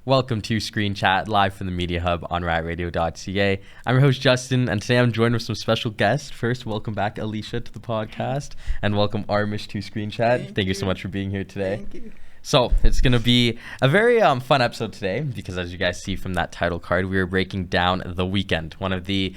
Welcome to Screen Chat, live from the Media Hub on rightradio.ca. I'm your host, Justin, and today I'm joined with some special guests. First, welcome back, Alycia, to the podcast, and welcome Armish to Screen Chat. Thank you so much for being here today. Thank you. So, it's going to be a very fun episode today because as you guys see from that title card, we are breaking down The Weeknd, one of the,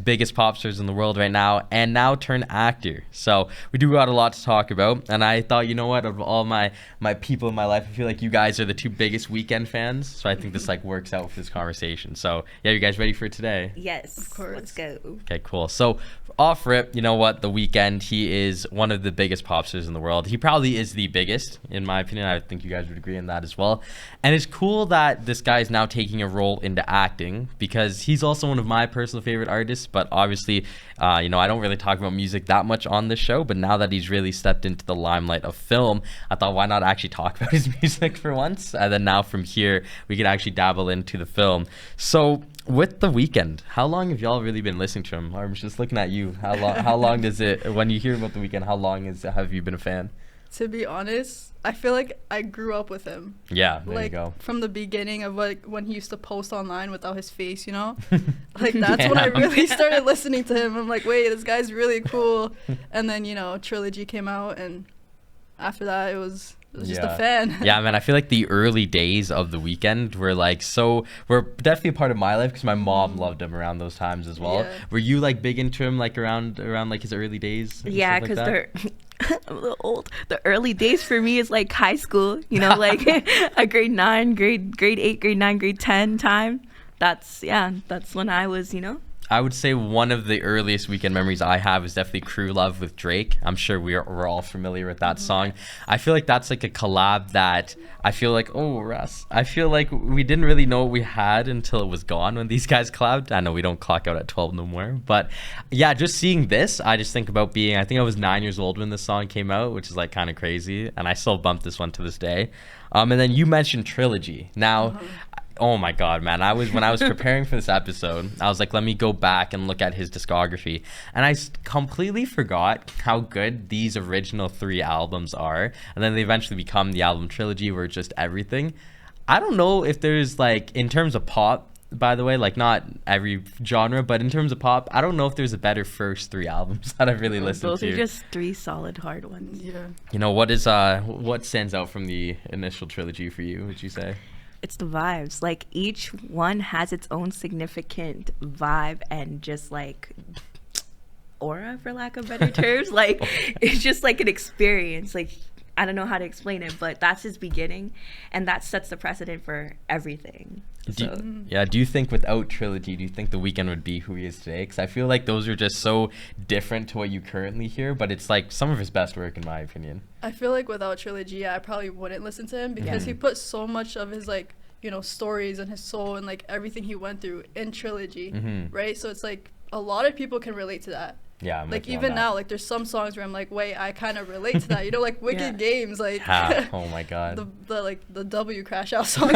biggest pop stars in the world right now, and now turned actor. So, we do got a lot to talk about, and I thought, you know what, of all my people in my life, I feel like you guys are the two biggest Weeknd fans, so I think this works out for this conversation. So, yeah, you guys ready for today? Yes, of course. Let's go. Okay, cool. So, off rip, you know what, The Weeknd, he is one of the biggest pop stars in the world. He probably is the biggest, in my opinion. I think you guys would agree on that as well. And it's cool that this guy is now taking a role into acting because he's also one of my personal favorite artists. But obviously, I don't really talk about music that much on this show. But now that he's really stepped into the limelight of film, I thought, why not actually talk about his music for once? And then now from here, we could actually dabble into the film. So with The Weeknd, how long have y'all really been listening to him? I'm just looking at you. How long does it, when you hear about The Weeknd, how long have you been a fan? To be honest, I feel like I grew up with him. Yeah, there you go. From the beginning of when he used to post online without his face, that's when I really started listening to him. I'm like, wait, this guy's really cool. And then, Trilogy came out, and after that, it was just a fan. Yeah, man, I feel like the early days of The Weeknd were definitely a part of my life because my mom loved him around those times as well. Yeah. Were you big into him around his early days? Yeah, because they're I'm a little old. The early days for me is high school, a grade 9, grade 8, grade 9, grade 10 time. That's when I was, I would say one of the earliest Weeknd memories I have is definitely Crew Love with Drake. I'm sure we're all familiar with that song. I feel like that's a collab that I feel like, Russ, I feel like we didn't really know what we had until it was gone when these guys collabed. I know we don't clock out at 12 no more, but yeah, just seeing this, I just think about I think I was 9 years old when this song came out, which is kind of crazy, and I still bump this one to this day. And then you mentioned Trilogy. Now, oh my God, man. When I was preparing for this episode, I was like, let me go back and look at his discography. And I completely forgot how good these original 3 albums are. And then they eventually become the album Trilogy, where it's just everything. I don't know if there's in terms of pop, by the way, not every genre, but in terms of pop, I don't know if there's a better first 3 albums that I've really listened to. Those are just 3 solid hard ones. Yeah. What stands out from the initial Trilogy for you, would you say? It's the vibes. Each one has its own significant vibe and just aura, for lack of better terms. It's just an experience. I don't know how to explain it, but that's his beginning, and that sets the precedent for everything. Do you think without Trilogy, do you think The Weeknd would be who he is today? Because I feel like those are just so different to what you currently hear, but it's some of his best work in my opinion. I feel like without Trilogy, I probably wouldn't listen to him because he put so much of his stories and his soul and everything he went through in Trilogy, right? So it's a lot of people can relate to that. Yeah, I'm even now, there's some songs where I'm wait, I kind of relate to that. Wicked Games, oh my God, the W Crash Out song.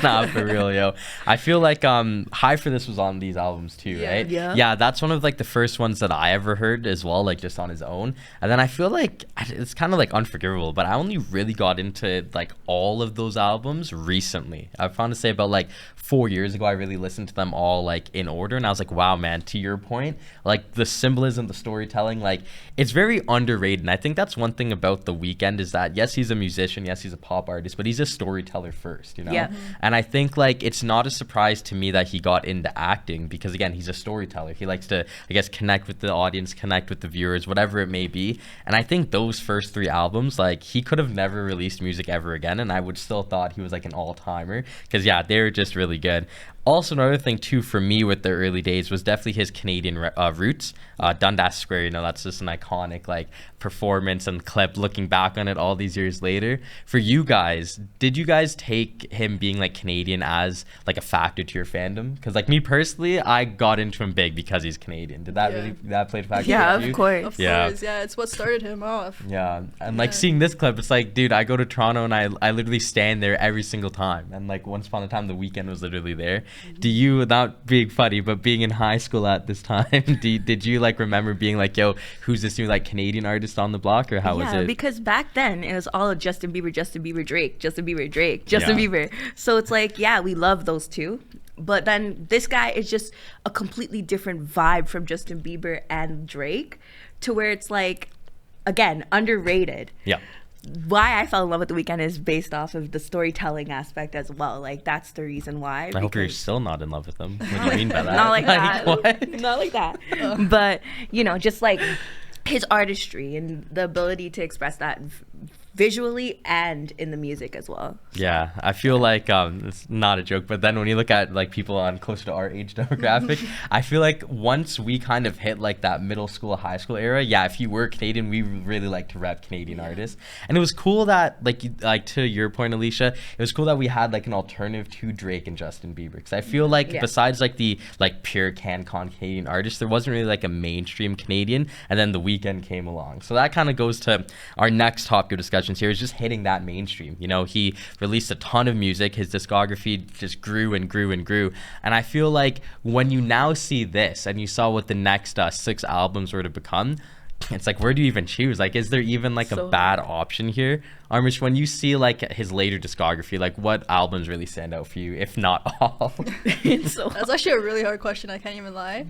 Nah, for real, yo. I feel like High for This was on these albums too, right? Yeah, that's one of the first ones that I ever heard as well, just on his own. And then I feel like it's kind of unforgivable, but I only really got into all of those albums recently. I found to say about 4 years ago, I really listened to them all in order, and I was like, wow, man, to your point, the symbolism, the storytelling, it's very underrated. And I think that's one thing about The Weeknd is that yes, he's a musician, yes, he's a pop artist, but he's a storyteller first, Yeah. And I think it's not a surprise to me that he got into acting because again, he's a storyteller. He likes to, connect with the audience, connect with the viewers, whatever it may be. And I think those first 3 albums, he could have never released music ever again, and I would still thought he was an all-timer because yeah, they were just really good. Also, another thing too for me with the early days was definitely his Canadian roots. Dundas Square, that's just an iconic performance and clip. Looking back on it all these years later, for you guys, did you guys take him being Canadian as a factor to your fandom? Because me personally, I got into him big because he's Canadian. Did that really play a factor? Yeah, of course. Of course, yeah, it's what started him off. Yeah, and seeing this clip, it's dude, I go to Toronto and I literally stand there every single time. And once upon a time, The Weeknd was literally there. do you, not being funny, but being in high school at this time, did you like remember being like, yo, who's this new like Canadian artist on the block, or how was Yeah, it? because back then it was all Justin Bieber, Drake, Justin Bieber, Drake, Justin Bieber. So it's like, yeah, we love those two. But then this guy is just a completely different vibe from Justin Bieber and Drake, to where it's like, again, underrated. Yeah. Why I fell in love with The Weeknd is based off of the storytelling aspect as well. Like, that's the reason why. I hope you're still not in love with them. What do you mean by that? Not like that. What? Not like that. But, you know, just like his artistry and the ability to express that visually and in the music as well. Yeah, I feel like it's not a joke, but then when you look at like people on closer to our age demographic, I feel like once we kind of hit like that middle school, high school era, yeah, if you were Canadian, we really like to rep Canadian artists. And it was cool that like to your point, Alycia, it was cool that we had like an alternative to Drake and Justin Bieber, because I feel like besides like the like pure CanCon Canadian artists, there wasn't really like a mainstream Canadian, and then The Weeknd came along. So that kind of goes to our next topic of discussion here, is just hitting that mainstream. You know, he released a ton of music, his discography just grew and grew and grew, and I feel like when you now see this and you saw what the next 6 albums were to become, it's like, where do you even choose? Like, is there even like a bad option here? Armish, when you see like his later discography, like what albums really stand out for you, if not all? That's actually a really hard question, I can't even lie.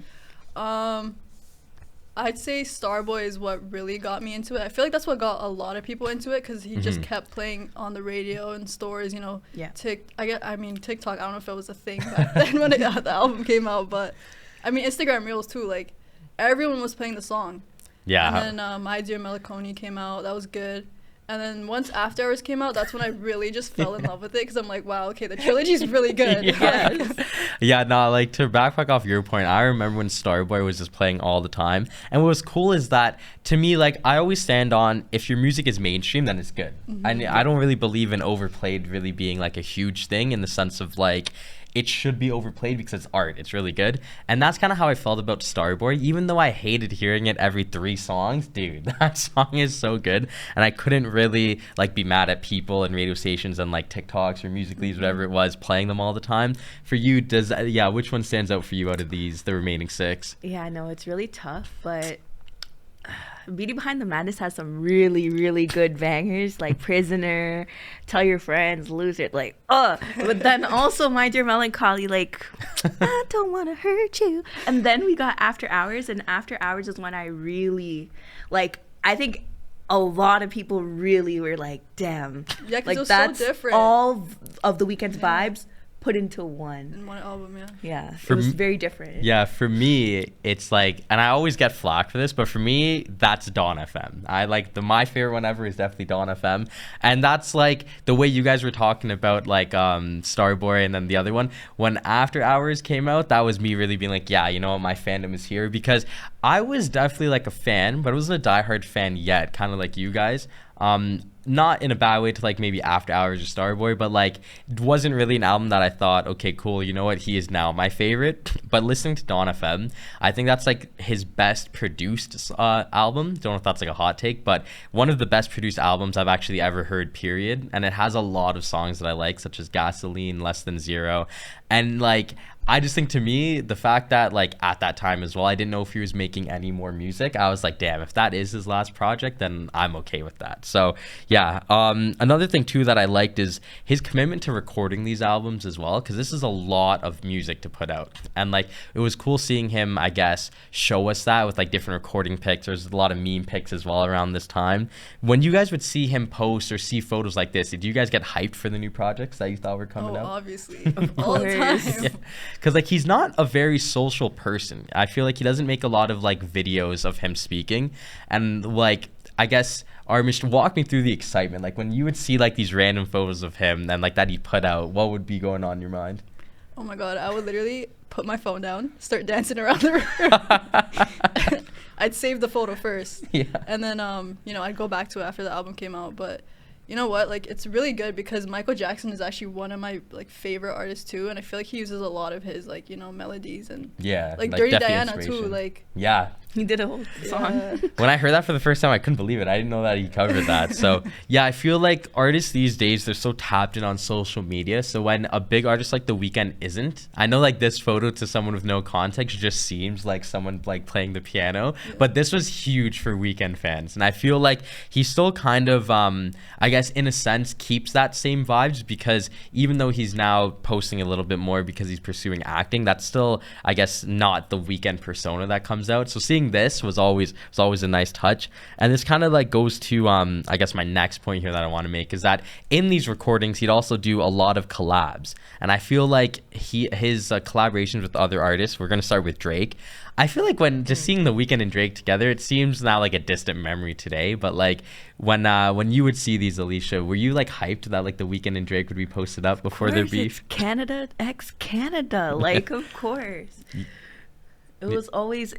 I'd say Starboy is what really got me into it. I feel like that's what got a lot of people into it, because he just kept playing on the radio and stores, you know. Yeah. TikTok, I don't know if it was a thing back then when the album came out, but I mean, Instagram Reels too, like everyone was playing the song. Yeah. And then My Dear Melancholy came out, that was good. And then once After Hours came out, that's when I really just fell in love with it, because I'm like, wow, okay, the trilogy's really good. Yeah, no, like to backpack off your point, I remember when Starboy was just playing all the time. And what was cool is that, to me, like, I always stand on, if your music is mainstream, then it's good. And I don't really believe in overplayed really being like a huge thing, in the sense of like, it should be overplayed because it's art. It's really good. And that's kind of how I felt about Starboy. Even though I hated hearing it every 3 songs, dude, that song is so good. And I couldn't really like be mad at people and radio stations and like TikToks or Musical.lys, whatever it was, playing them all the time. For you, which one stands out for you out of these, the remaining 6? Yeah, no, it's really tough, but Beauty Behind the Madness has some really, really good bangers, like Prisoner, Tell Your Friends, Loser, like, but then also My Dear Melancholy, like, I don't want to hurt you. And then we got After Hours, and After Hours is when I really, like, I think a lot of people really were like, damn. Yeah, 'cause like, it was that's so different. all of The Weeknd's vibes put into one. In one album, Yeah, it was very different. Yeah, for me, it's like, and I always get flack for this, but for me, that's Dawn FM. I like my favorite one ever is definitely Dawn FM. And that's like the way you guys were talking about like Starboy and then the other one. When After Hours came out, that was me really being like, yeah, you know what, my fandom is here. Because I was definitely like a fan, but I wasn't a diehard fan yet, kind of like you guys. Not in a bad way to like maybe After Hours or Starboy, but like it wasn't really an album that I thought, okay, cool, you know what, he is now my favorite. But listening to Dawn FM, I think that's like his best produced album. Don't know if that's like a hot take, but one of the best produced albums I've actually ever heard, period. And it has a lot of songs that I like, such as Gasoline, Less Than Zero. And like, I just think, to me, the fact that like at that time as well, I didn't know if he was making any more music. I was like, damn, if that is his last project, then I'm okay with that. So yeah, another thing too that I liked is his commitment to recording these albums as well, because this is a lot of music to put out. And like, it was cool seeing him, I guess, show us that with like different recording pics. There's a lot of meme pics as well around this time. When you guys would see him post or see photos like this, did you guys get hyped for the new projects that you thought were coming out? Obviously. All the time. Yeah. Because like, he's not a very social person. I feel like he doesn't make a lot of like videos of him speaking. And like, I guess, Armish, walk me through the excitement. Like, when you would see like these random photos of him and like that he put out, what would be going on in your mind? Oh my god, I would literally put my phone down, start dancing around the room. I'd save the photo first. Yeah. And then, you know, I'd go back to it after the album came out. But, you know what? Like, it's really good because Michael Jackson is actually one of my like favorite artists too, and I feel like he uses a lot of his like, you know, melodies and like Dirty definitely Diana too. inspiration. Like, Yeah. He did a whole song. yeah. When I heard that for the first time, I couldn't believe it. I didn't know that he covered that. So yeah, I feel like artists these days, they're so tapped in on social media. So when a big artist like The Weeknd isn't, I know like this photo to someone with no context just seems like someone like playing the piano, but this was huge for Weeknd fans. And I feel like he still kind of, I guess in a sense, keeps that same vibes, because even though he's now posting a little bit more because he's pursuing acting, that's still, I guess, not the Weeknd persona that comes out. So seeing this was always a nice touch. And this kind of like goes to I guess my next point here that I want to make is that in these recordings he'd also do a lot of collabs, and I feel like his collaborations with other artists, we're going to start with Drake. I feel like when just seeing The Weeknd and Drake together, it seems now like a distant memory today, but like when you would see these, Alycia, were you like hyped that like The Weeknd and Drake would be posted up before their beef? It's Canada x Canada, like of course. It was always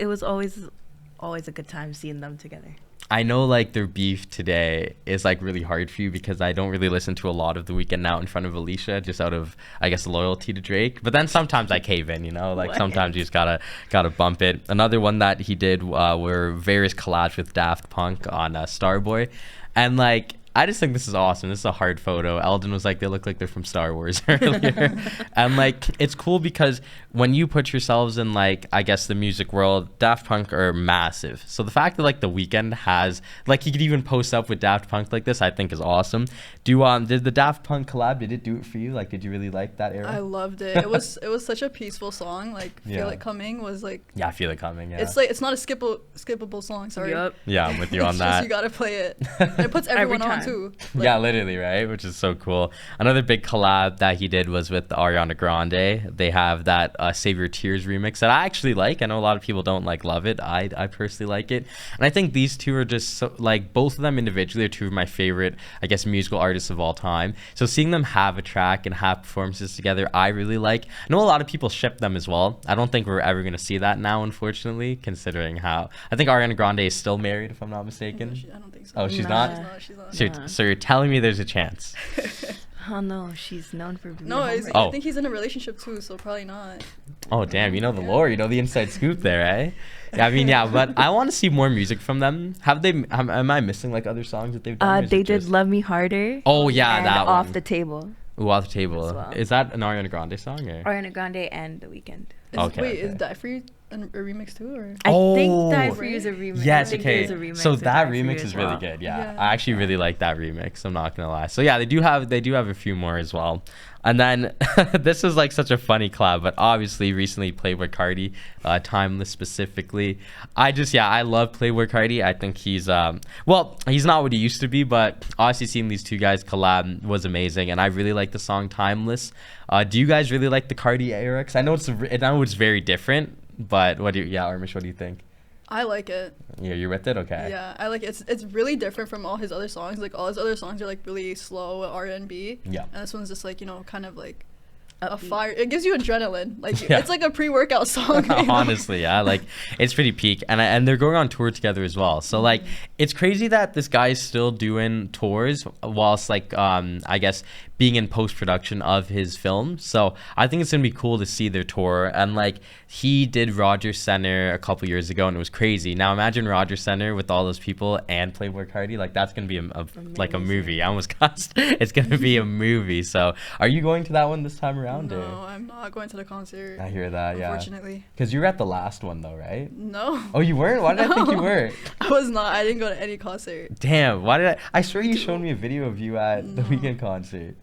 a good time seeing them together. I know like their beef today is like really hard for you because I don't really listen to a lot of The Weeknd now in front of Alycia, just out of, I guess, loyalty to Drake. But then sometimes I cave in, you know, like sometimes you just gotta bump it. Another one that he did were various collabs with Daft Punk on Starboy, and like I just think this is awesome. This is a hard photo. Eldon was like, they look like they're from Star Wars earlier. And like, it's cool because when you put yourselves in like, I guess the music world, Daft Punk are massive. So the fact that like The Weeknd has, like he could even post up with Daft Punk like this, I think is awesome. Did the Daft Punk collab, did it do it for you? Like, did you really like that era? I loved it. It was such a peaceful song. Like, Feel It Coming was like. Yeah, I Feel It Coming. Yeah. It's like, it's not a skippable song. Sorry. Yep. Yeah, I'm with you on It's that. just, you gotta play it. And it puts everyone Every on time. too. Like, Yeah, literally, right? Which is so cool. Another big collab that he did was with Ariana Grande. They have that Save Your Tears remix that I actually like. I know a lot of people don't like love it. I personally like it. And I think these two are just so, like, both of them individually are two of my favorite, I guess, musical artists of all time. So seeing them have a track and have performances together, I really like. I know a lot of people ship them as well. I don't think we're ever going to see that now, unfortunately, considering how... I think Ariana Grande is still married, if I'm not mistaken. I don't think so. Oh, she's Nah. not? She's not. So you're telling me there's a chance? Oh no, she's known for being No, homeward. I think he's in a relationship too, so probably not. Oh, damn. You know the lore. You know the inside scoop there, eh? Yeah, I mean, yeah, but I want to see more music from them. Am I missing like other songs that they've done? or is They it did just- Love Me Harder. Oh, yeah, and that Off one. the Table. Ooh, Off the Table. as well. Is that an Ariana Grande song? Or? Ariana Grande and The Weeknd. Okay, Is okay. Die For You a remix too, or? I think Oh. Die For You is a remix. Yes, I think okay. there's a remix So of that Die For You remix as is really well. good. Yeah. Yeah. I actually really like that remix. I'm not gonna lie. So yeah, they do have a few more as well. And then this is like such a funny collab, but obviously recently Playboi Carti, Timeless specifically. I love Playboi Carti. I think he's he's not what he used to be, but obviously seeing these two guys collab was amazing, and I really like the song Timeless. Do you guys really like the Carti era? 'Cause I know it's very different, but Armish, what do you think? I like it. Yeah, you're with it? Okay. Yeah, I like it. It's really different from all his other songs. Like, all his other songs are like really slow R&B. Yeah. And this one's just like, you know, kind of like a Upbeat. fire. It gives you adrenaline. Like, Yeah. it's like a pre-workout song. You know? Honestly, yeah, like it's pretty peak, and they're going on tour together as well. So like, it's crazy that this guy's still doing tours whilst like I guess being in post production of his film. So I think it's gonna be cool to see their tour. And like, he did Rogers Center a couple years ago, and it was crazy. Now imagine Rogers Center with all those people and Playboi Carti. Like, that's gonna be like a movie. I almost cussed. It's gonna be a movie. So are you going to that one this time around? No, Or? I'm not going to the concert. I hear that. Yeah. Unfortunately. Because you were at the last one though, right? No. Oh, you weren't? Why did I think you No. were? I was not. I didn't go to any concert. Damn, why did I swear you showed me a video of you at the No. Weeknd concert.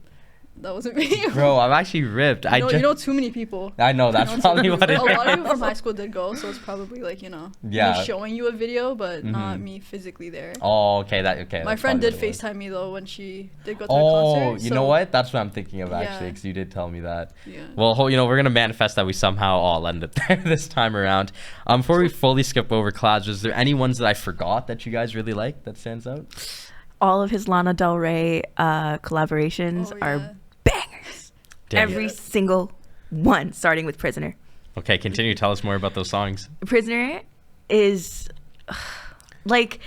That wasn't me. Bro, I'm actually ripped. You know too many people. I know, that's You know, probably too what many it people. A lot of is. people from high school did go, so it's probably like, you know, Yeah. me showing you a video, but not Mhm. me physically there. Oh, okay, My that's friend probably did what it was. FaceTime me though when she did go to the Oh, concert. you so- know what? That's what I'm thinking of actually, Yeah. because you did tell me that. Yeah. Well, we're gonna manifest that we somehow all end up there this time around. Before we fully skip over collabs, is there any ones that I forgot that you guys really like that stands out? All of his Lana Del Rey collaborations Oh, yeah. are bangers. Damn. Every single one, starting with Prisoner. Okay, continue. Tell us more about those songs. Prisoner is like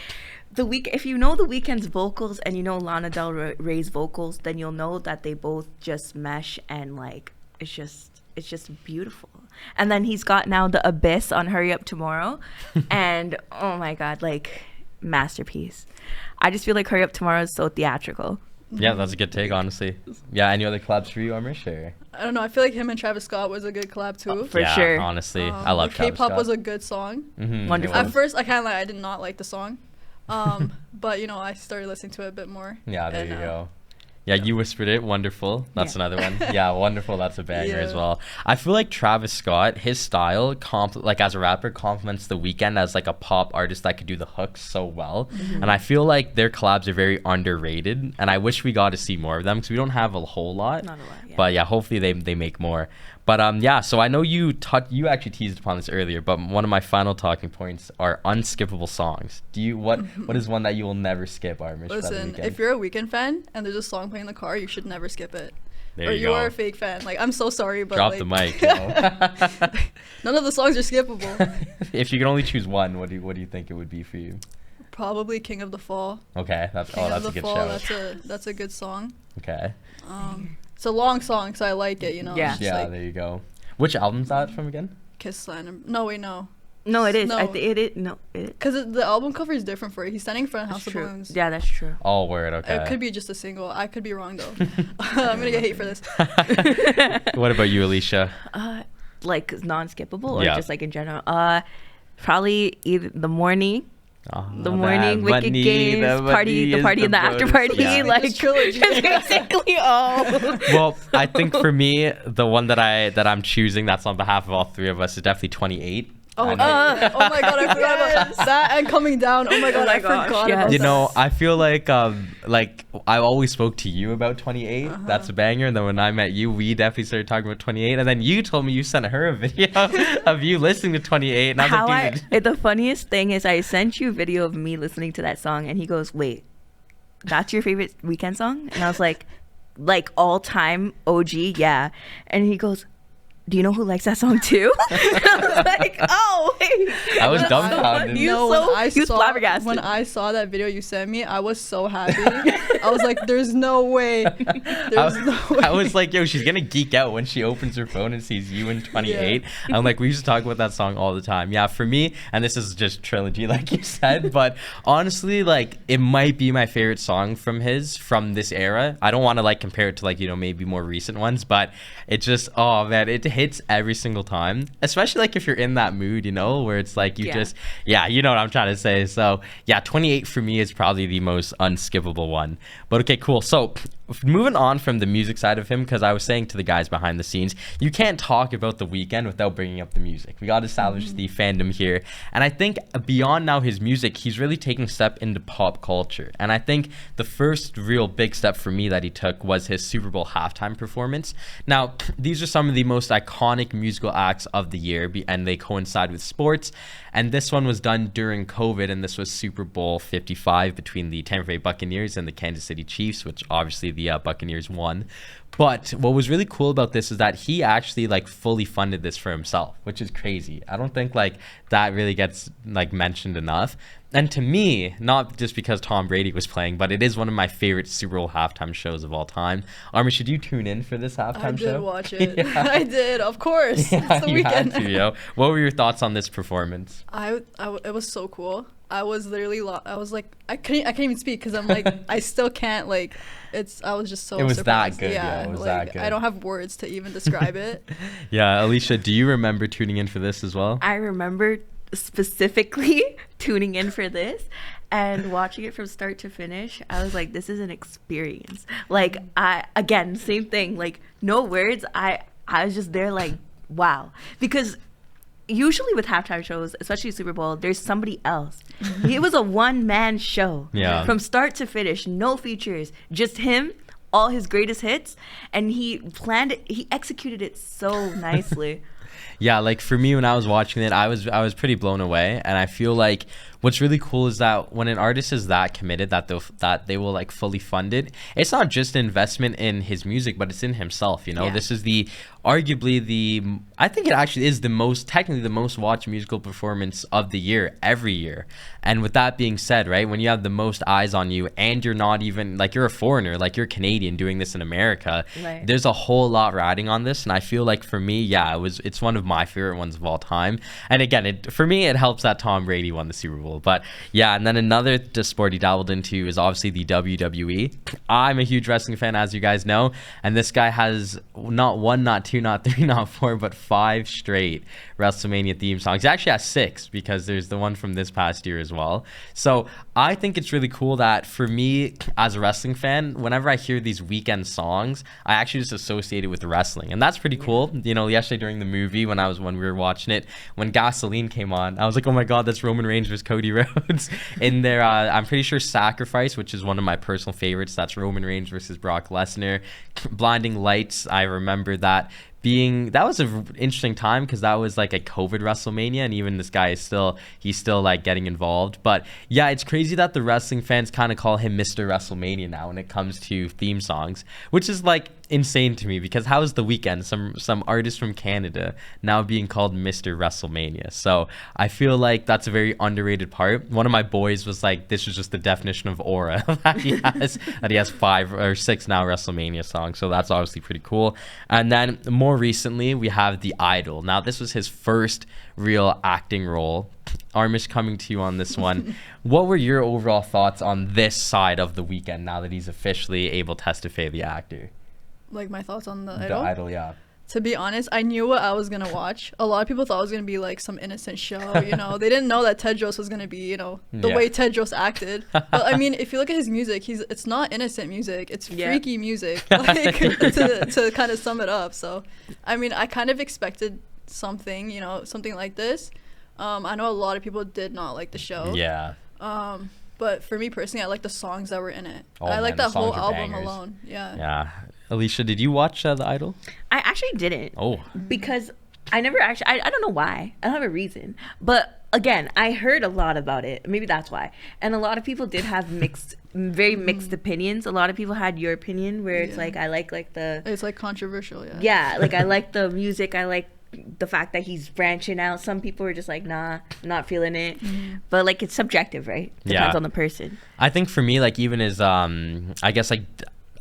if you know the Weeknd's vocals and you know Lana Del Rey's vocals, then you'll know that they both just mesh, and like it's just beautiful. And then he's got now the Abyss on Hurry Up Tomorrow, and oh my god, like masterpiece. I just feel like Hurry Up Tomorrow is so theatrical. Yeah, that's a good take, honestly. Yeah, any other collabs for you, Armish? Or? I don't know. I feel like him and Travis Scott was a good collab too. For sure. Honestly, I love Travis K-pop Scott. was a good song. Wonderful. At first, I can't lie, I did not like the song, but you know, I started listening to it a bit more. Yeah, there you go. Yeah, You Whispered It, Wonderful. That's another one. Yeah, Wonderful. That's a banger as well. I feel like Travis Scott, his style, like as a rapper, complements The Weeknd as like a pop artist that could do the hooks so well. And I feel like their collabs are very underrated. And I wish we got to see more of them because we don't have a whole lot. Not a lot, yeah. But yeah, hopefully they make more. But yeah, so I know you actually teased upon this earlier, but one of my final talking points are unskippable songs. What is one that you will never skip, Armish? Listen, if you're a Weeknd fan and there's a song playing in the car, you should never skip it. There or you go. are a fake fan. Like, I'm so sorry, but Drop like, the mic. You know? None of the songs are skippable. If you could only choose one, what do you think it would be for you? Probably King of the Fall. Okay, that's King a of the good Fall, show. That's a good song. Okay. It's a long song, so I like it, you know. Yeah. It's Yeah, like there you go. Which album's that from again? Kissland. No, wait, no. No, it is. No. It is. No, it. Because the album cover is different for it. He's standing in front of House of True. Balloons. Yeah, that's true. Oh, word. Okay. It could be just a single. I could be wrong, though. I'm going to get hate for this. What about you, Alycia? Like non-skippable or Yeah. just like in general? Probably either The Morning. Oh, The Morning, Wicked Games, the party and the after party, Yeah. like It's trilogy. it's basically all. Well, I think for me, the one that I'm choosing, that's on behalf of all three of us, is definitely 28. Oh, I know- oh my god, I forgot about that and Coming Down. Oh my god, my I gosh, forgot yes. about You that. know, I feel like I always spoke to you about 28. That's a banger. And then when I met you, we definitely started talking about 28. And then you told me you sent her a video of you listening to 28. And I was like, dude. The funniest thing is I sent you a video of me listening to that song, and he goes, "Wait, that's your favorite Weeknd song?" And I was like all time OG, yeah. And he goes, "Do you know who likes that song too?" I was like, "Oh, wait." I was That's dumbfounded. You No, so when you flabbergasted. when I saw that video you sent me, I was so happy. I was like, "There's no way." There's no way. I was like, yo, she's gonna geek out when she opens her phone and sees you in 28. I'm like, we used to talk about that song all the time. Yeah, for me, and this is just trilogy, like you said, but honestly, like, it might be my favorite song from this era. I don't want to like compare it to like, you know, maybe more recent ones, but it just, oh man, it hits every single time, especially like if you're in that mood, you know, where it's like you you know what I'm trying to say. So yeah, 28 for me is probably the most unskippable one. But okay, cool. So moving on from the music side of him, because I was saying to the guys behind the scenes, you can't talk about The Weeknd without bringing up the music. We got to establish the fandom here. And I think beyond now his music, he's really taking a step into pop culture. And I think the first real big step for me that he took was his Super Bowl halftime performance. Now, these are some of the most iconic musical acts of the year, and they coincide with sports. And this one was done during COVID, and this was Super Bowl 55 between the Tampa Bay Buccaneers and the Kansas City Chiefs, which obviously the Buccaneers won. But what was really cool about this is that he actually like fully funded this for himself, which is crazy. I don't think like that really gets like mentioned enough. And to me, not just because Tom Brady was playing, but it is one of my favorite Super Bowl halftime shows of all time. Armish, should you tune in for this halftime show? I did watch it. Yeah. I did, of course. Yeah, It's The you had Weeknd. to, yo. What were your thoughts on this performance? It was so cool. I was literally I was like, I can't even speak because I'm like, I still can't like, I was just so It was surprised. that good, yeah, it was like, that good. I don't have words to even describe it. Yeah, Alycia, do you remember tuning in for this as well? I remember specifically tuning in for this and watching it from start to finish. I was like, this is an experience. Like, again, same thing, like no words. I was just there like, wow. Because usually with halftime shows, especially Super Bowl, there's somebody else. It was a one-man show. Yeah. From start to finish, no features, just him, all his greatest hits, and he planned it, he executed it so nicely. Yeah, like for me when I was watching it, I was pretty blown away, and I feel like what's really cool is that when an artist is that committed that they will like fully fund it, it's not just an investment in his music, but it's in himself, you know. Yeah. This is the arguably I think it actually is technically the most watched musical performance of the year every year. And with that being said, right, when you have the most eyes on you and you're not even like, you're a foreigner, like you're Canadian doing this in America, Right. there's a whole lot riding on this. And I feel like for me, yeah, it's one of my favorite ones of all time. And again, for me, it helps that Tom Brady won the Super Bowl. But yeah, and then another sport he dabbled into is obviously the WWE. I'm a huge wrestling fan, as you guys know, and this guy has not one, not two, not three, not four, but 5 straight WrestleMania theme songs. He actually has 6 because there's the one from this past year as well. So I think it's really cool that for me as a wrestling fan, whenever I hear these weekend songs, I actually just associate it with wrestling, and that's pretty cool. You know, yesterday during the movie when we were watching it, when Gasoline came on, I was like, oh my god, that's Roman Reigns versus Cody Rhodes. In there, I'm pretty sure Sacrifice, which is one of my personal favorites, that's Roman Reigns versus Brock Lesnar. Blinding Lights, I remember that was an interesting time because that was like a COVID WrestleMania, and even this guy he's still like getting involved. But yeah, it's crazy that the wrestling fans kind of call him Mr. WrestleMania now when it comes to theme songs, which is like insane to me, because how is The Weeknd, some artist from Canada, now being called Mr. WrestleMania? So I feel like that's a very underrated part. One of my boys was like, this is just the definition of aura that he has 5 or 6 now WrestleMania songs. So that's obviously pretty cool. And then more recently, we have The Idol. Now, this was his first real acting role. Armish, coming to you on this one. What were your overall thoughts on this side of The Weeknd now that he's officially able to testify the actor? Like my thoughts on the The Idol? Idol, yeah. To be honest, I knew what I was going to watch. A lot of people thought it was going to be like some innocent show, you know. They didn't know that Tedros was going to be, you know, the way Tedros acted. But I mean, if you look at his music, it's not innocent music. It's freaky music, like to kind of sum it up. So, I mean, I kind of expected something, you know, something like this. I know a lot of people did not like the show. Yeah. But for me personally, I like the songs that were in it. Oh, I like man, that whole the songs are album bangers. alone. Yeah. Yeah. Alycia, did you watch The Idol? I actually didn't. Oh. Because I never actually, I don't know why. I don't have a reason. But again, I heard a lot about it. Maybe that's why. And a lot of people did have very mixed opinions. A lot of people had your opinion where it's like, I like the... It's like controversial, yeah. Yeah, like I like the music. I like the fact that he's branching out. Some people were just like, nah, not feeling it. But like, it's subjective, right? Depends on the person. I think for me, like, even as I guess like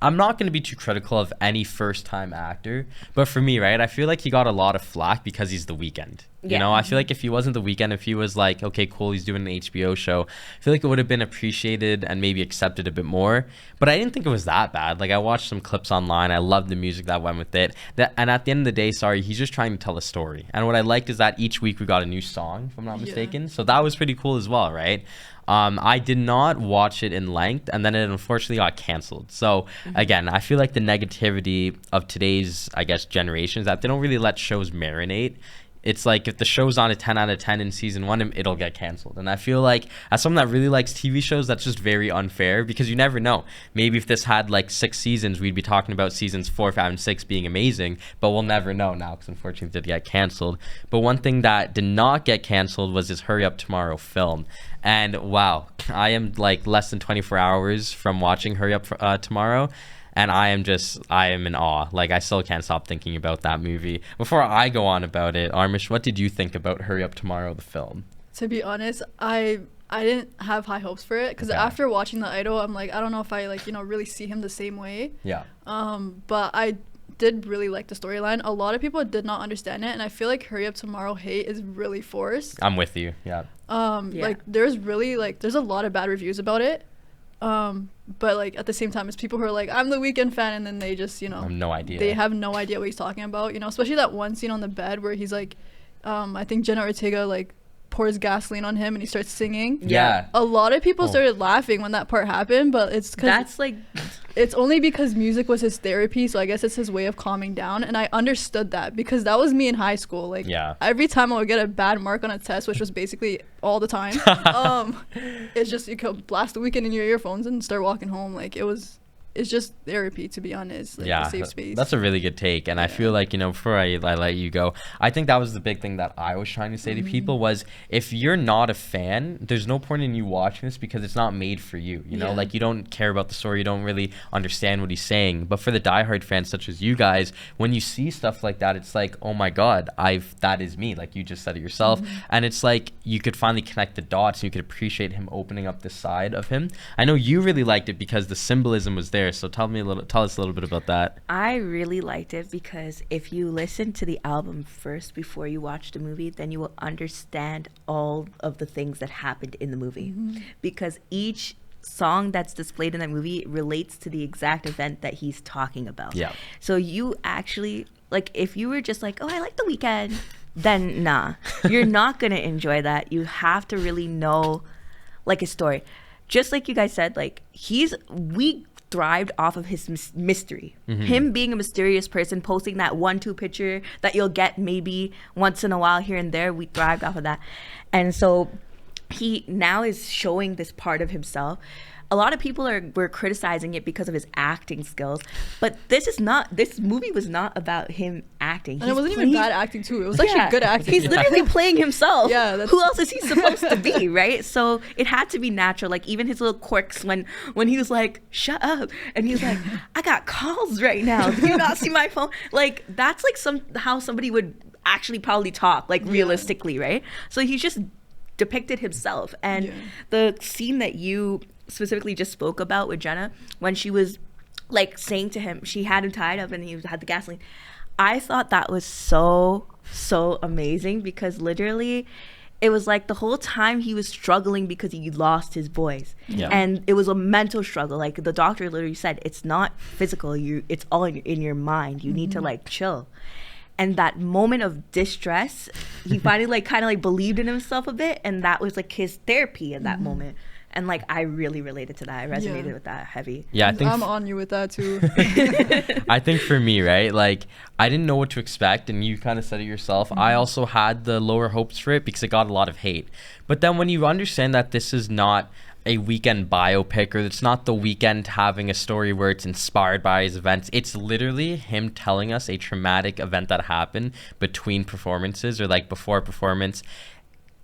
I'm not going to be too critical of any first-time actor, but for me, right, I feel like he got a lot of flack because he's The Weeknd. You know, I feel like if he wasn't The Weeknd, if he was like, okay, cool, he's doing an HBO show, I feel like it would have been appreciated and maybe accepted a bit more. But I didn't think it was that bad. Like, I watched some clips online. I loved the music that went with it. And at the end of the day, he's just trying to tell a story. And what I liked is that each week we got a new song, if I'm not mistaken. So that was pretty cool as well, right? I did not watch it in length, and then it unfortunately got canceled. So again, I feel like the negativity of today's, I guess, generation is that they don't really let shows marinate. It's like if the show's on a 10 out of 10 in season 1, it'll get canceled. And I feel like as someone that really likes TV shows, that's just very unfair, because you never know. Maybe if this had like 6 seasons, we'd be talking about seasons 4, 5, and 6 being amazing, but we'll never know now because unfortunately it did get canceled. But one thing that did not get canceled was his Hurry Up Tomorrow film. And wow, I am like less than 24 hours from watching Hurry Up Tomorrow. And I am in awe. Like, I still can't stop thinking about that movie. Before I go on about it, Armish, what did you think about Hurry Up Tomorrow, the film? To be honest, I didn't have high hopes for it, because after watching The Idol, I'm like, I don't know if I, like, you know, really see him the same way. Yeah. But I did really like the storyline. A lot of people did not understand it, and I feel like Hurry Up Tomorrow hate is really forced. I'm with you. Yeah. Like, there's a lot of bad reviews about it. But like at the same time, it's people who are like, I'm The Weeknd fan, and then they just, you know, I have no idea. They have no idea what he's talking about, you know, especially that one scene on the bed where he's like, I think Jenna Ortega like pours gasoline on him and he starts singing. Yeah. A lot of people started laughing when that part happened, but it's only because music was his therapy, so I guess it's his way of calming down. And I understood that, because that was me in high school. Like, every time I would get a bad mark on a test, which was basically all the time, it's just, you could blast The Weeknd in your earphones and start walking home. Like, it was it's just therapy, to be honest. Like, a safe space. That's a really good take. And I feel like, you know, before I let you go, I think that was the big thing that I was trying to say to people was, if you're not a fan, there's no point in you watching this because it's not made for you. You know, like, you don't care about the story, you don't really understand what he's saying. But for the diehard fans such as you guys, when you see stuff like that, it's like, oh my God, that is me. Like, you just said it yourself. And it's like you could finally connect the dots and you could appreciate him opening up this side of him. I know you really liked it because the symbolism was there. So tell us a little bit about that. I really liked it because if you listen to the album first before you watch the movie, then you will understand all of the things that happened in the movie. Because each song that's displayed in that movie relates to the exact event that he's talking about. Yeah. So you actually, like, if you were just like, oh, I like The Weeknd, then nah, you're not gonna enjoy that. You have to really know, like, his story. Just like you guys said, like, we thrived off of his mystery. Him being a mysterious person, posting that 1-2 picture that you'll get maybe once in a while here and there, we thrived off of that. And so he now is showing this part of himself. A lot of people were criticizing it because of his acting skills, but this movie was not about him acting. And it wasn't even bad acting too. It was actually good acting. He's literally playing himself. Yeah. Who else is he supposed to be, right? So it had to be natural. Like, even his little quirks when he was like, shut up. And he was like, I got calls right now. Do you not see my phone? Like, that's like how somebody would actually probably talk, like, realistically, right? So he's just depicted himself. And the scene that you specifically just spoke about with Jenna, when she was like saying to him, she had him tied up and he had the gasoline, I thought that was so amazing, because literally it was like the whole time he was struggling because he lost his voice. And it was a mental struggle. Like, the doctor literally said, it's not physical, it's all in your mind. You need to, like, chill. And that moment of distress, he finally, like, kind of like believed in himself a bit, and that was like his therapy in that moment. And, like, I really related to that. I resonated with that heavy. Yeah, I think I'm on you with that too. I think for me, right, like, I didn't know what to expect, and you kind of said it yourself. I also had the lower hopes for it because it got a lot of hate. But then when you understand that this is not a Weeknd biopic, or it's not The Weeknd having a story where it's inspired by his events, it's literally him telling us a traumatic event that happened between performances, or like before a performance.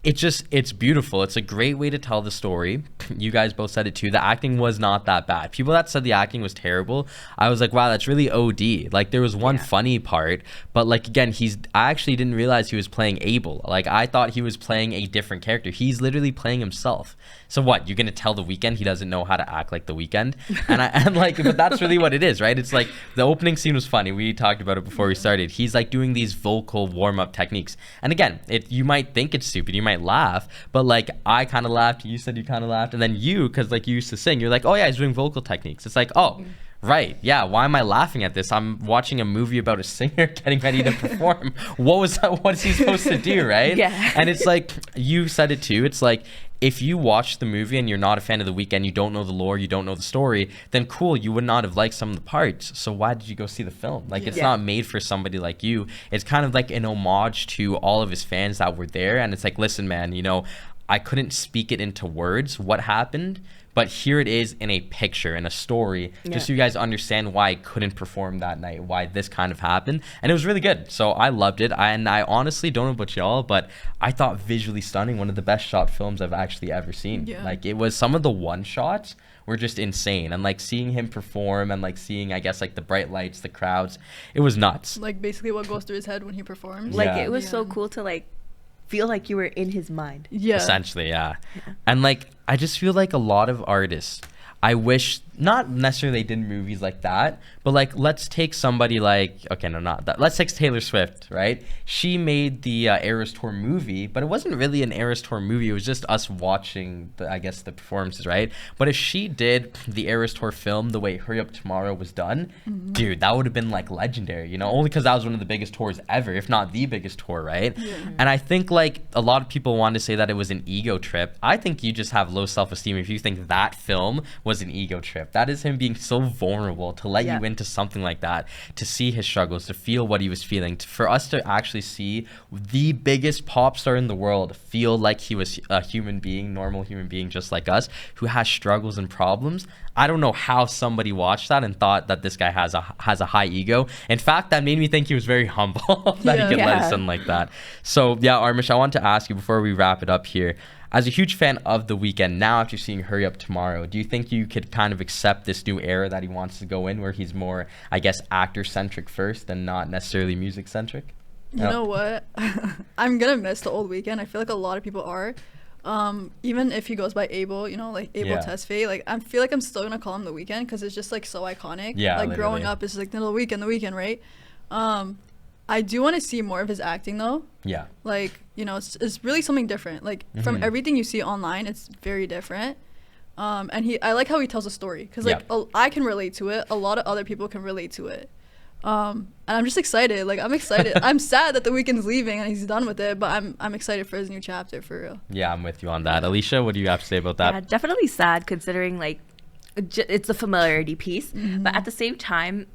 It's beautiful. It's a great way to tell the story. You guys both said it too. The acting was not that bad. People that said the acting was terrible, I was like, wow, that's really OD. Like, there was one funny part, but, like, again, I actually didn't realize he was playing Abel. Like, I thought he was playing a different character. He's literally playing himself. So what, you're gonna tell The Weeknd he doesn't know how to act like The Weeknd? But that's really what it is, right? It's like, the opening scene was funny. We talked about it before we started. He's like doing these vocal warm-up techniques, and again, you might think it's stupid, you might laugh, but, like, I kind of laughed, you said you kind of laughed, and then you, because, like, you used to sing, you're like, oh yeah, he's doing vocal techniques. It's like, oh, right, yeah, why am I laughing at this? I'm watching a movie about a singer getting ready to perform. What is he supposed to do, right? And it's like, you said it too, it's like, if you watch the movie and you're not a fan of The Weeknd, you don't know the lore, you don't know the story, then cool, you would not have liked some of the parts. So why did you go see the film? Like, it's not made for somebody like you. It's kind of like an homage to all of his fans that were there. And it's like, listen, man, you know, I couldn't speak it into words, what happened, but here it is in a picture, in a story, just so you guys understand why I couldn't perform that night, why this kind of happened. And it was really good. So I loved it. And I honestly don't know about y'all, but I thought visually stunning, one of the best shot films I've actually ever seen. Like, it was, some of the one shots were just insane. And, like, seeing him perform and, like, seeing, I guess, like, the bright lights, the crowds, it was nuts. Like, basically what goes through his head when he performs. Like, it was so cool to, like, feel like you were in his mind. Essentially, And, like, I just feel like a lot of artists, I wish, not necessarily they did movies like that, but, like, let's take somebody like, okay, no, not that. Let's take Taylor Swift, right? She made the Eras Tour movie, but it wasn't really an Eras Tour movie. It was just us watching, the performances, right? But if she did the Eras Tour film the way Hurry Up Tomorrow was done, dude, that would have been, like, legendary, you know? Only because that was one of the biggest tours ever, if not the biggest tour, right? And I think, like, a lot of people want to say that it was an ego trip. I think you just have low self-esteem if you think that film was was an ego trip. That is him being so vulnerable to let Yeah. you into something like that, to see his struggles, to feel what he was feeling, for us to actually see the biggest pop star in the world feel like he was a human being, normal human being just like us, who has struggles and problems. I don't know how somebody watched that and thought that this guy has a high ego. In fact, that made me think he was very humble that he could let Yeah. it sound like that. So yeah, Armish, I want to ask you before we wrap it up here. As a huge fan of The Weeknd, now after seeing Hurry Up Tomorrow, do you think you could kind of accept this new era that he wants to go in, where he's more, I guess, actor-centric first and not necessarily music-centric? You know what? I'm gonna miss the old Weeknd. I feel like a lot of people are. Even if he goes by Abel, you know, like Abel Yeah. Tesfaye, like I feel like I'm still gonna call him the Weeknd because it's just like so iconic. Yeah, like growing literally. up, it's like the Weeknd, right? I do want to see more of his acting though. Yeah. Like, you know, it's really something different. Like from Mhm. everything you see online, it's very different. And I like how he tells a story because like Yeah. I can relate to it. A lot of other people can relate to it. And I'm just excited. Like I'm excited. I'm sad that the Weeknd's leaving and he's done with it, but I'm excited for his new chapter for real. Yeah, I'm with you on that. Alycia, what do you have to say about that? Yeah, definitely sad considering like it's a familiarity piece, but at the same time,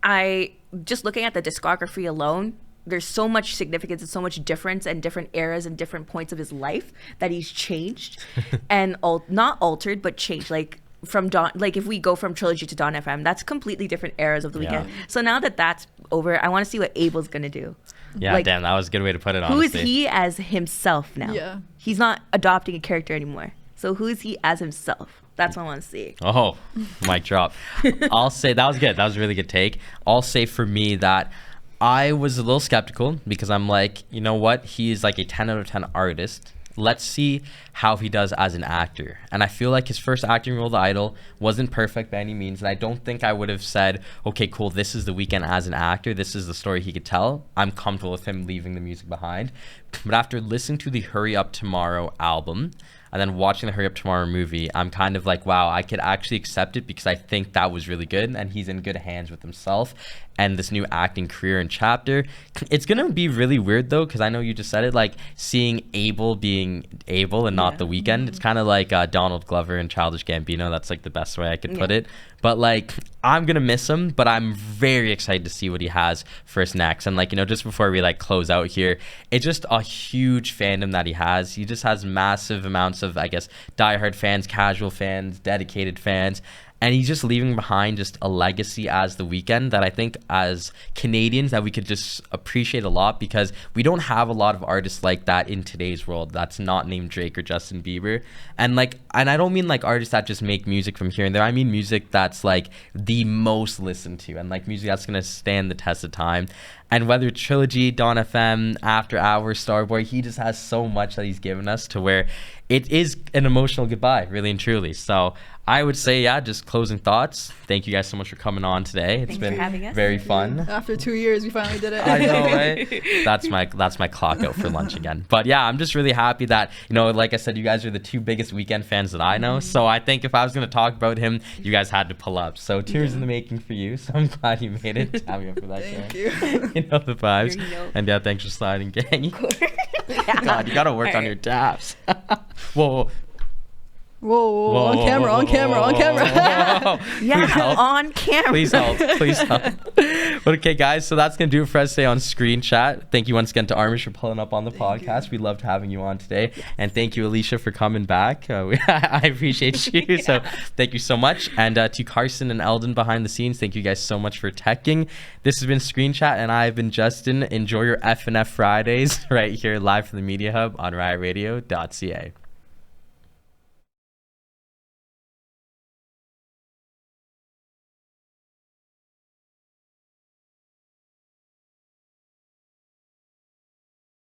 I just looking at the discography alone, there's so much significance and so much difference and different eras and different points of his life that he's changed and not altered but changed. Like from Dawn, like if we go from Trilogy to Dawn FM, that's completely different eras of the Yeah. Weeknd. So now that that's over, I want to see what Abel's gonna do. Yeah, Like, damn, that was a good way to put it, who is honestly. he as himself now? Yeah. He's not adopting a character anymore. So who is he as himself? That's what I want to see. Oh, mic drop. I'll say that was good. That was a really good take. I'll say for me that I was a little skeptical because I'm like, you know what? He's like a 10 out of 10 artist. Let's see how he does as an actor. And I feel like his first acting role, The Idol, wasn't perfect by any means. And I don't think I would have said, okay, cool, this is The Weeknd as an actor. This is the story he could tell. I'm comfortable with him leaving the music behind. But after listening to the Hurry Up Tomorrow album, and then watching the Hurry Up Tomorrow movie, I'm kind of like, wow, I could actually accept it because I think that was really good and he's in good hands with himself and this new acting career and chapter. It's going to be really weird though, because I know you just said it, like seeing Abel being Abel and not Yeah. The Weeknd. It's kind of like Donald Glover and Childish Gambino. That's like the best way I could put Yeah. it. But like, I'm going to miss him, but I'm very excited to see what he has for us next. And like, you know, just before we like close out here, it's just a huge fandom that he has. He just has massive amounts of, I guess, diehard fans, casual fans, dedicated fans. And he's just leaving behind just a legacy as The Weeknd that I think as Canadians that we could just appreciate a lot, because we don't have a lot of artists like that in today's world that's not named Drake or Justin Bieber. And like, and I don't mean like artists that just make music from here and there. I mean music that's like the most listened to and like music that's going to stand the test of time. And whether it's Trilogy, Dawn FM, After Hours, Starboy, he just has so much that he's given us to where it is an emotional goodbye, really and truly. So I would say, yeah, just closing thoughts. Thank you guys so much for coming on today. It's Thanks been for having us. very fun. After 2 years, we finally did it. I know, right? That's my clock out for lunch again. But yeah, I'm just really happy that, you know, like I said, you guys are the two biggest Weeknd fans that I know. So I think if I was going to talk about him, you guys had to pull up. So tears in the making for you. So I'm glad you made it. Have me up for that. Thank Karen. you. You know the vibes. Here you go. And yeah, thanks for sliding, gang. Yeah. God, you got to work on your taps. Whoa. Whoa, on camera, on camera, on camera. Yeah, Please help. on camera. Please help. Please help. But okay, guys, so that's going to do it for us today on Screen Chat. Thank you once again to Armish for pulling up on the podcast. We loved having you on today. And thank you, Alycia, for coming back. I appreciate you. So thank you so much. And to Carson and Eldon behind the scenes, thank you guys so much for teching. This has been Screen Chat, and I've been Justin. Enjoy your F&F Fridays right here live from the Media Hub on riotradio.ca.